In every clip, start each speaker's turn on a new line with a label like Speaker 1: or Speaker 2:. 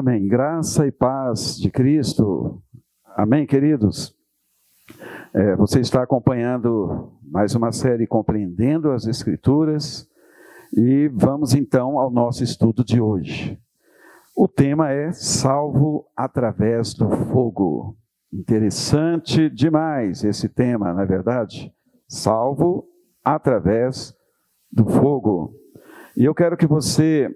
Speaker 1: Amém. Graça e paz de Cristo. Amém, queridos? Você está acompanhando mais uma série Compreendendo as Escrituras e vamos então ao nosso estudo de hoje. O tema é Salvo através do fogo. Interessante demais esse tema, não é verdade? Salvo através do fogo. E eu quero que você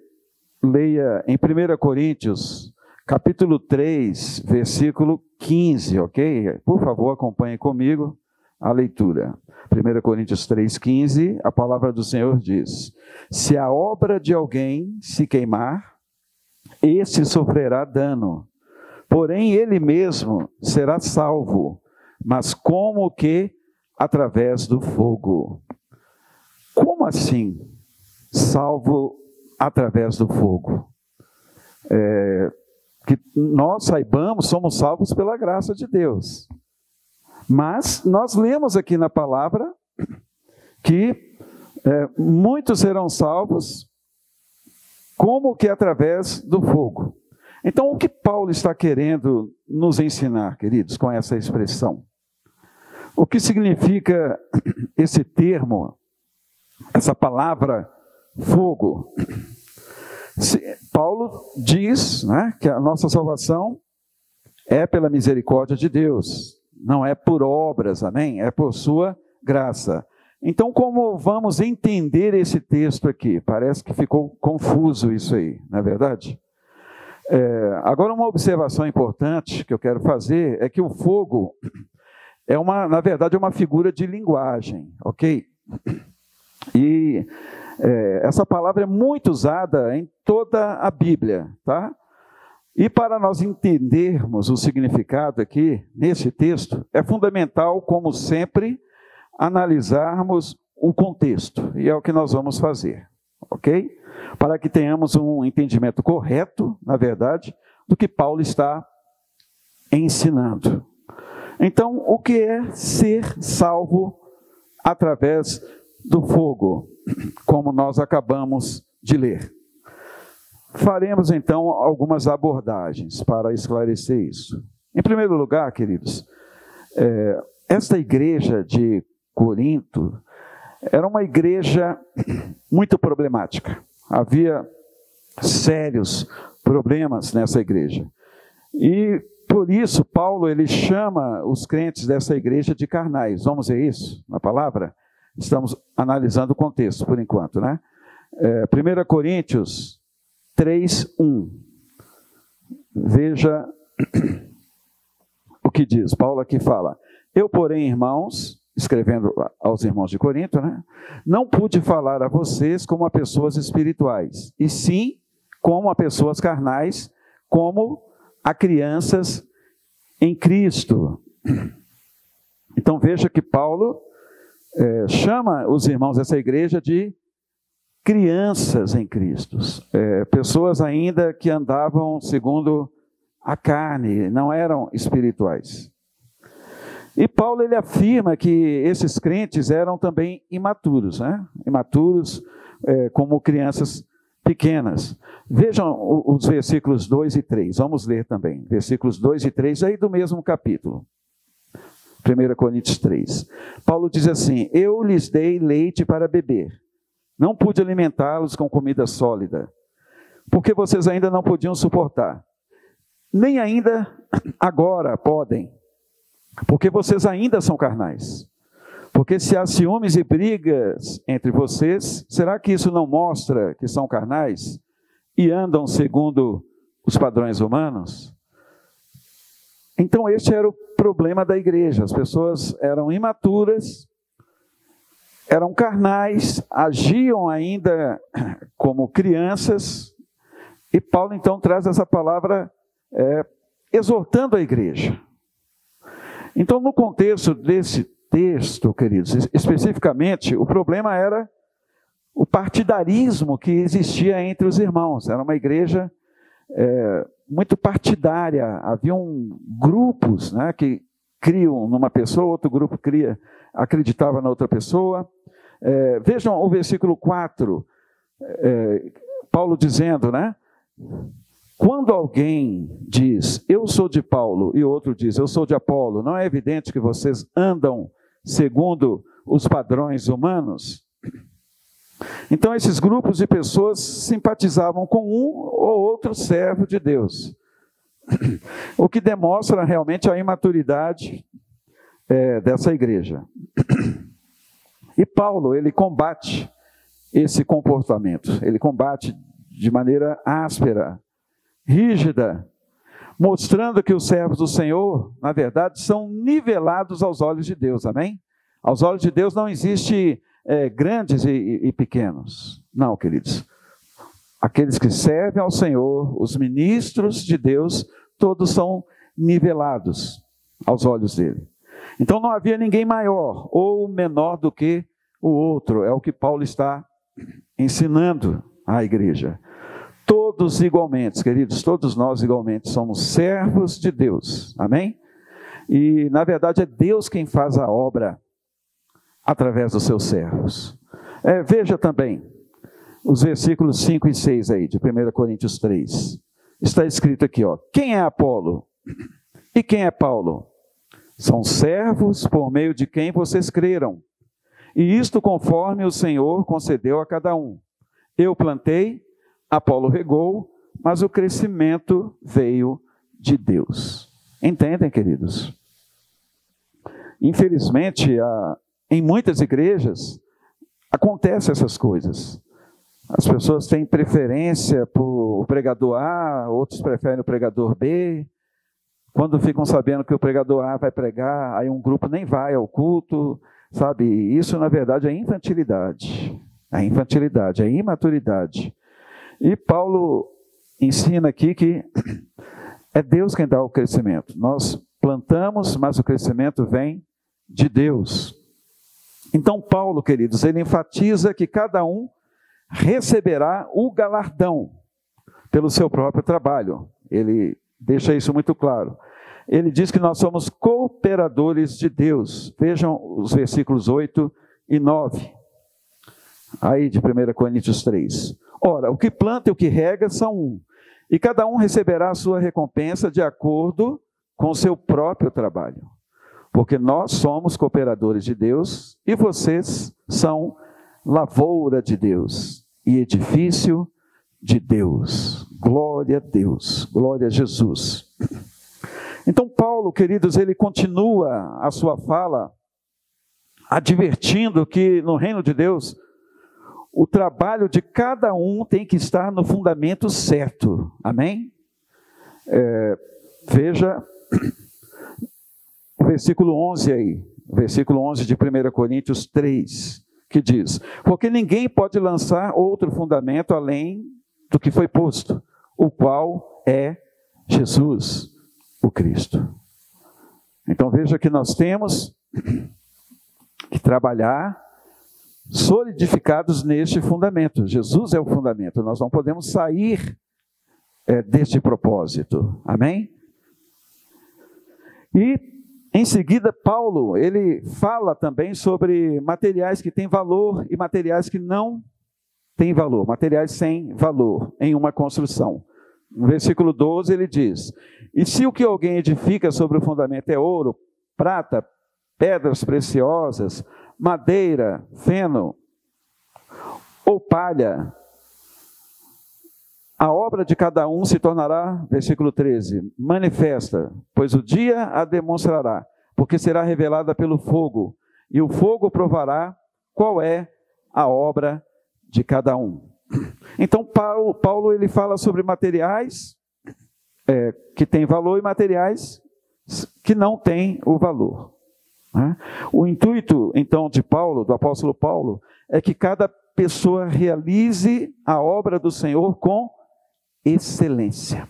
Speaker 1: leia em 1 Coríntios, capítulo 3, versículo 15, ok? Por favor, acompanhe comigo a leitura. 1 Coríntios 3, 15, a palavra do Senhor diz: se a obra de alguém se queimar, esse sofrerá dano, porém ele mesmo será salvo, mas como que através do fogo. Como assim, salvo através do fogo? Que nós saibamos, somos salvos pela graça de Deus. Mas nós lemos aqui na palavra que muitos serão salvos, como que através do fogo. Então, o que Paulo está querendo nos ensinar, queridos, com essa expressão? O que significa esse termo, essa palavra fogo? Paulo diz, né, que a nossa salvação é pela misericórdia de Deus, não é por obras, amém? É por sua graça. Então, como vamos entender esse texto aqui? Parece que ficou confuso isso aí, não é verdade? Agora, uma observação importante que eu quero fazer é que o fogo na verdade, é uma figura de linguagem, ok? E essa palavra é muito usada em toda a Bíblia, tá? E para nós entendermos o significado aqui, nesse texto, é fundamental, como sempre, analisarmos o contexto. E é o que nós vamos fazer, ok? Para que tenhamos um entendimento correto, na verdade, do que Paulo está ensinando. Então, o que é ser salvo através do fogo, como nós acabamos de ler? Faremos então algumas abordagens para esclarecer isso. Em primeiro lugar, queridos, esta igreja de Corinto era uma igreja muito problemática. Havia sérios problemas nessa igreja. E por isso, Paulo ele chama os crentes dessa igreja de carnais. Vamos ver isso na palavra? Estamos analisando o contexto por enquanto, né? 1 Coríntios 3, 1. Veja o que diz. Paulo aqui fala: eu, porém, irmãos, escrevendo aos irmãos de Corinto, né? Não pude falar a vocês como a pessoas espirituais, e sim como a pessoas carnais, como a crianças em Cristo. Então veja que Paulo chama os irmãos dessa igreja de crianças em Cristo, pessoas ainda que andavam segundo a carne, não eram espirituais. E Paulo ele afirma que esses crentes eram também imaturos, né? Imaturos como crianças pequenas. Vejam os versículos 2 e 3, vamos ler também, versículos 2 e 3, aí do mesmo capítulo, 1 Coríntios 3. Paulo diz assim: eu lhes dei leite para beber, não pude alimentá-los com comida sólida, porque vocês ainda não podiam suportar, nem ainda agora podem, porque vocês ainda são carnais. Porque se há ciúmes e brigas entre vocês, será que isso não mostra que são carnais e andam segundo os padrões humanos? Então este era o problema da igreja. As pessoas eram imaturas, eram carnais, agiam ainda como crianças, e Paulo então traz essa palavra exortando a igreja. Então, no contexto desse texto, queridos, especificamente, o problema era o partidarismo que existia entre os irmãos. Era uma igreja muito partidária. Haviam grupos, né, que criam numa pessoa, outro grupo acreditava na outra pessoa. Vejam o versículo 4, Paulo dizendo, né? Quando alguém diz, eu sou de Paulo, e outro diz, eu sou de Apolo, não é evidente que vocês andam segundo os padrões humanos? Então, esses grupos de pessoas simpatizavam com um ou outro servo de Deus, o que demonstra realmente a imaturidade dessa igreja. E Paulo, ele combate esse comportamento, ele combate de maneira áspera, rígida, mostrando que os servos do Senhor, na verdade, são nivelados aos olhos de Deus, amém? Aos olhos de Deus não existe grandes e pequenos, não, queridos. Aqueles que servem ao Senhor, os ministros de Deus, todos são nivelados aos olhos dele. Então não havia ninguém maior ou menor do que o outro, é o que Paulo está ensinando à igreja. Todos igualmente, queridos, todos nós igualmente somos servos de Deus, amém? E na verdade é Deus quem faz a obra através dos seus servos. Veja também os versículos 5 e 6 aí, de 1 Coríntios 3. Está escrito aqui, ó, quem é Apolo e quem é Paulo? São servos por meio de quem vocês creram. E isto conforme o Senhor concedeu a cada um. Eu plantei, Apolo regou, mas o crescimento veio de Deus. Entendem, queridos? Infelizmente, em muitas igrejas, acontecem essas coisas. As pessoas têm preferência por o pregador A, outros preferem o pregador B. Quando ficam sabendo que o pregador A vai pregar, aí um grupo nem vai ao culto, sabe? Isso, na verdade, é infantilidade. É infantilidade, é imaturidade. E Paulo ensina aqui que é Deus quem dá o crescimento. Nós plantamos, mas o crescimento vem de Deus. Então, Paulo, queridos, ele enfatiza que cada um receberá o galardão pelo seu próprio trabalho. Ele deixa isso muito claro. Ele diz que nós somos cooperadores de Deus. Vejam os versículos 8 e 9, aí de 1 Coríntios 3. Ora, o que planta e o que rega são um, e cada um receberá a sua recompensa de acordo com o seu próprio trabalho. Porque nós somos cooperadores de Deus e vocês são lavoura de Deus e edifício de Deus. Glória a Deus, glória a Jesus. Então Paulo, queridos, ele continua a sua fala advertindo que no reino de Deus o trabalho de cada um tem que estar no fundamento certo, amém? Veja o versículo 11 aí, versículo 11 de 1 Coríntios 3, que diz, porque ninguém pode lançar outro fundamento além do que foi posto, o qual é Jesus, o Cristo. Então veja que nós temos que trabalhar solidificados neste fundamento. Jesus é o fundamento, nós não podemos sair deste propósito, amém? E em seguida Paulo, ele fala também sobre materiais que têm valor e materiais que não têm valor, materiais sem valor em uma construção. No versículo 12 ele diz, e se o que alguém edifica sobre o fundamento é ouro, prata, pedras preciosas, madeira, feno ou palha, a obra de cada um se tornará, versículo 13, manifesta, pois o dia a demonstrará, porque será revelada pelo fogo, e o fogo provará qual é a obra de cada um. Então Paulo ele fala sobre materiais que têm valor e materiais que não têm o valor. O intuito, então, de Paulo, do apóstolo Paulo, é que cada pessoa realize a obra do Senhor com excelência.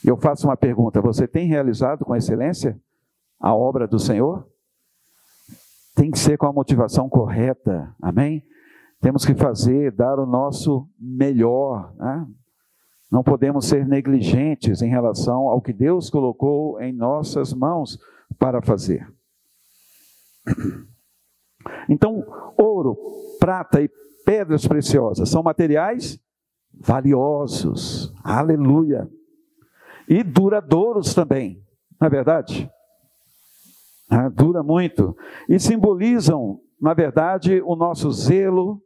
Speaker 1: Eu faço uma pergunta, você tem realizado com excelência a obra do Senhor? Tem que ser com a motivação correta, amém? Temos que dar o nosso melhor, né? Não podemos ser negligentes em relação ao que Deus colocou em nossas mãos para fazer. Então, ouro, prata e pedras preciosas são materiais valiosos. Aleluia! e duradouros também, não é verdade? Dura muito. E simbolizam, na verdade, o nosso zelo,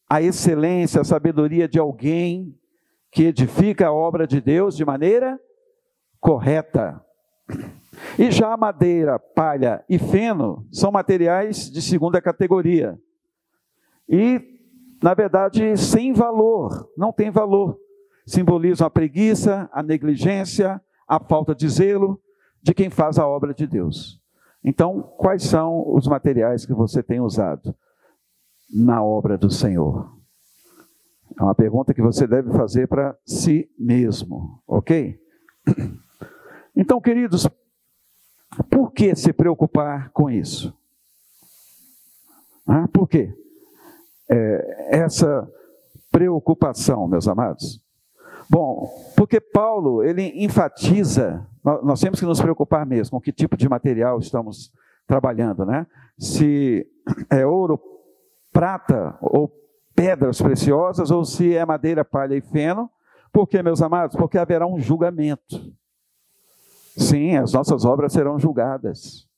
Speaker 1: a excelência, a sabedoria de alguém que edifica a obra de Deus de maneira correta. E já a madeira, palha e feno são materiais de segunda categoria. E, na verdade, sem valor, não tem valor. Simbolizam a preguiça, a negligência, a falta de zelo de quem faz a obra de Deus. Então, quais são os materiais que você tem usado na obra do Senhor? É uma pergunta que você deve fazer para si mesmo, ok? Então, queridos, por que se preocupar com isso? Por quê? Essa preocupação, meus amados? Bom, porque Paulo, ele enfatiza, nós temos que nos preocupar mesmo com que tipo de material estamos trabalhando, né? Se é ouro, prata ou pedras preciosas, ou se é madeira, palha e feno. Por quê, meus amados? Porque haverá um julgamento. Sim, as nossas obras serão julgadas.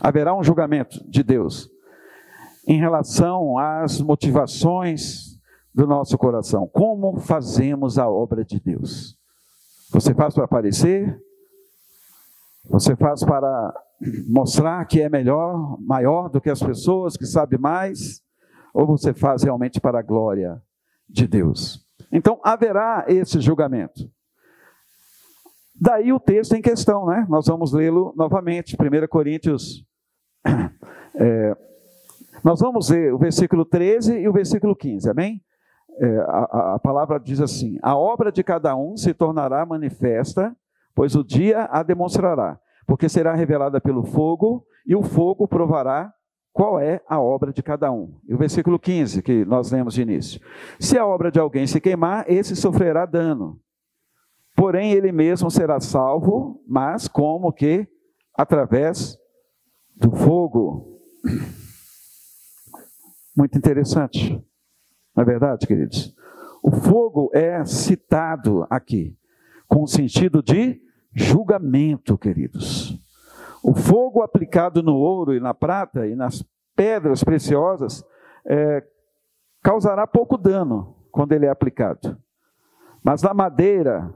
Speaker 1: Haverá um julgamento de Deus em relação às motivações do nosso coração. Como fazemos a obra de Deus? Você faz para aparecer? Você faz para mostrar que é melhor, maior do que as pessoas, que sabe mais? Ou você faz realmente para a glória de Deus? Então, haverá esse julgamento. Daí o texto em questão, né? Nós vamos lê-lo novamente, 1 Coríntios. Nós vamos ler o versículo 13 e o versículo 15, amém? A palavra diz assim: a obra de cada um se tornará manifesta, pois o dia a demonstrará, porque será revelada pelo fogo, e o fogo provará qual é a obra de cada um. E o versículo 15, que nós lemos de início: se a obra de alguém se queimar, esse sofrerá dano, porém ele mesmo será salvo, mas como que? Através do fogo. Muito interessante. Não é verdade, queridos? O fogo é citado aqui com o sentido de julgamento, queridos. O fogo aplicado no ouro e na prata e nas pedras preciosas causará pouco dano quando ele é aplicado. Mas na madeira,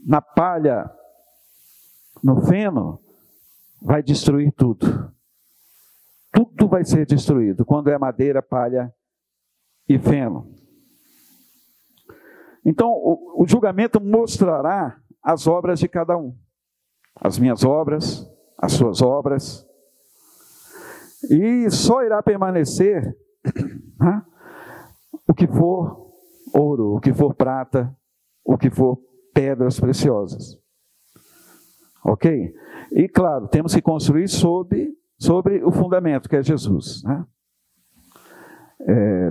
Speaker 1: na palha, no feno, vai destruir tudo. Tudo vai ser destruído quando é madeira, palha e feno. Então, o julgamento mostrará as obras de cada um. As minhas obras, as suas obras. E só irá permanecer o que for ouro, o que for prata, o que for pedras preciosas. Ok? E claro, temos que construir sobre o fundamento que é Jesus, né?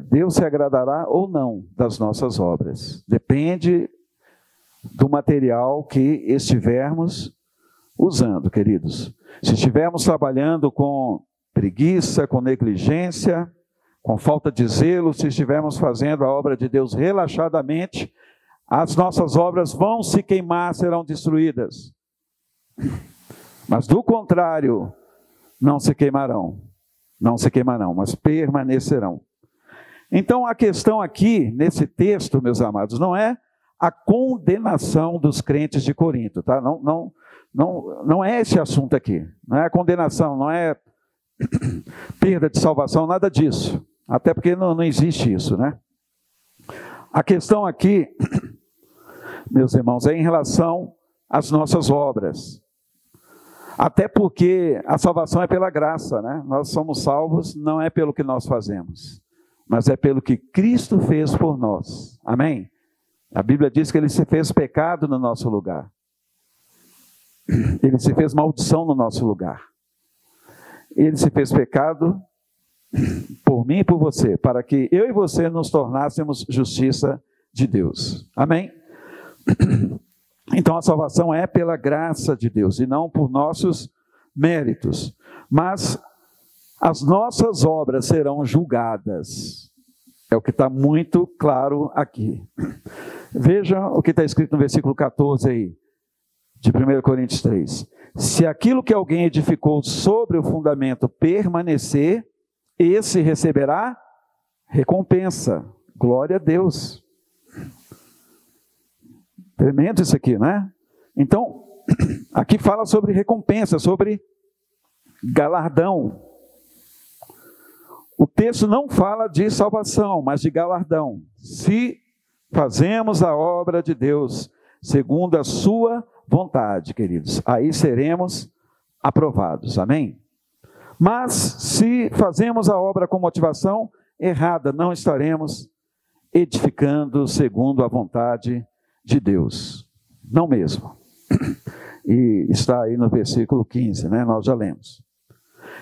Speaker 1: Deus se agradará ou não das nossas obras. Depende do material que estivermos usando, queridos. Se estivermos trabalhando com preguiça, com negligência, com falta de zelo, se estivermos fazendo a obra de Deus relaxadamente, as nossas obras vão se queimar, serão destruídas. Mas do contrário, não se queimarão, mas permanecerão. Então a questão aqui, nesse texto, meus amados, não é a condenação dos crentes de Corinto, tá? Não é esse assunto aqui, não é a condenação, não é perda de salvação, nada disso, até porque não existe isso, né? A questão aqui, meus irmãos, é em relação às nossas obras. Até porque a salvação é pela graça, né? Nós somos salvos não é pelo que nós fazemos, mas é pelo que Cristo fez por nós. Amém? A Bíblia diz que Ele se fez pecado no nosso lugar. Ele se fez maldição no nosso lugar. Ele se fez pecado por mim e por você, para que eu e você nos tornássemos justiça de Deus. Amém? Então a salvação é pela graça de Deus e não por nossos méritos. Mas as nossas obras serão julgadas. É o que está muito claro aqui. Veja o que está escrito no versículo 14 aí. de 1 Coríntios 3. Se aquilo que alguém edificou sobre o fundamento permanecer, esse receberá recompensa. Glória a Deus. Tremendo isso aqui, né? Então, aqui fala sobre recompensa, sobre galardão. O texto não fala de salvação, mas de galardão. Se fazemos a obra de Deus segundo a sua vontade, queridos, aí seremos aprovados, amém? Mas se fazemos a obra com motivação errada, não estaremos edificando segundo a vontade de Deus, não mesmo. E está aí no versículo 15, né? Nós já lemos.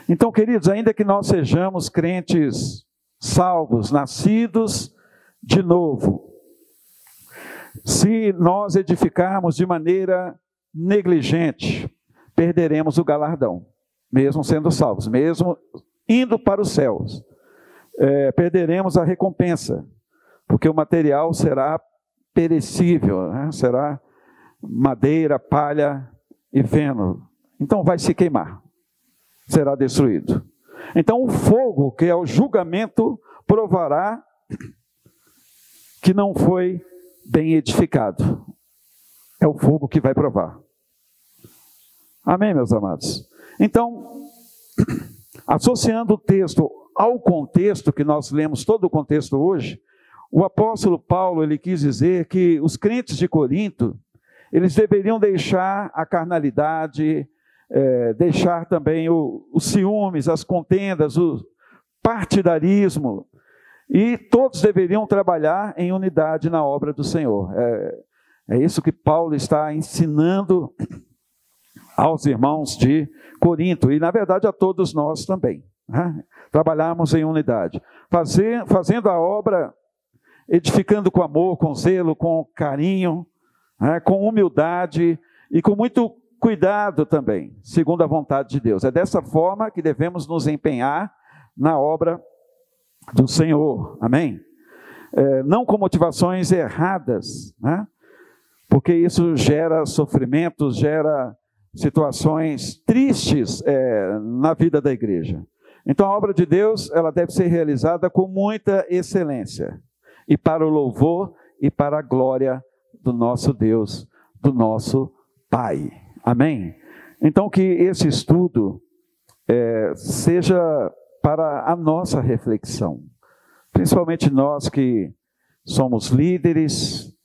Speaker 1: Então, queridos, ainda que nós sejamos crentes salvos, nascidos de novo, se nós edificarmos de maneira negligente, perderemos o galardão, mesmo sendo salvos, mesmo indo para os céus. Perderemos a recompensa, porque o material será perecível, né? Será madeira, palha e feno. Então vai se queimar, será destruído. Então o fogo, que é o julgamento, provará que não foi bem edificado. É o fogo que vai provar. Amém, meus amados? Então, associando o texto ao contexto que nós lemos, todo o contexto hoje, o apóstolo Paulo, ele quis dizer que os crentes de Corinto, eles deveriam deixar a carnalidade, deixar também os ciúmes, as contendas, o partidarismo, e todos deveriam trabalhar em unidade na obra do Senhor. É isso que Paulo está ensinando aos irmãos de Corinto, e na verdade a todos nós também, né? Trabalharmos em unidade, fazendo a obra, edificando com amor, com zelo, com carinho, né? Com humildade e com muito cuidado também, segundo a vontade de Deus. É dessa forma que devemos nos empenhar na obra do Senhor, amém? Não com motivações erradas, né? Porque isso gera sofrimentos, gera situações tristes na vida da igreja. Então a obra de Deus, ela deve ser realizada com muita excelência, e para o louvor e para a glória do nosso Deus, do nosso Pai, amém? Então que esse estudo seja para a nossa reflexão, principalmente nós que somos líderes,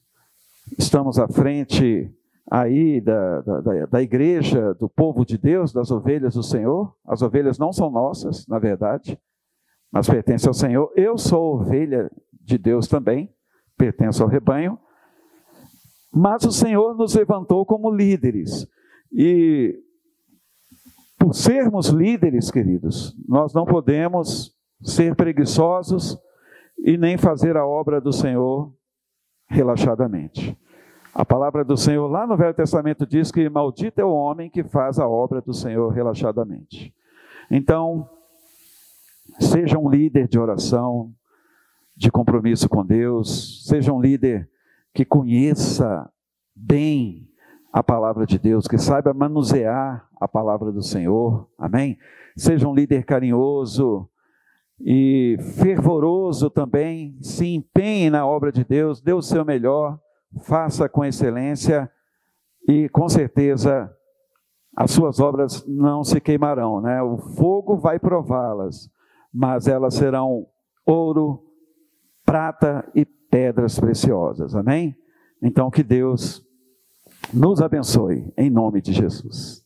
Speaker 1: estamos à frente aí da igreja, do povo de Deus, das ovelhas do Senhor. As ovelhas não são nossas, na verdade, mas pertencem ao Senhor. Eu sou ovelha de Deus também, pertenço ao rebanho, mas o Senhor nos levantou como líderes, e por sermos líderes, queridos, nós não podemos ser preguiçosos e nem fazer a obra do Senhor relaxadamente. A palavra do Senhor lá no Velho Testamento diz que maldito é o homem que faz a obra do Senhor relaxadamente. Então, seja um líder de oração, de compromisso com Deus, seja um líder que conheça bem a palavra de Deus, que saiba manusear a palavra do Senhor, amém? Seja um líder carinhoso e fervoroso também, se empenhe na obra de Deus, dê o seu melhor, faça com excelência, e com certeza as suas obras não se queimarão, né? O fogo vai prová-las, mas elas serão ouro, prata e pedras preciosas, amém? Então que Deus nos abençoe, em nome de Jesus.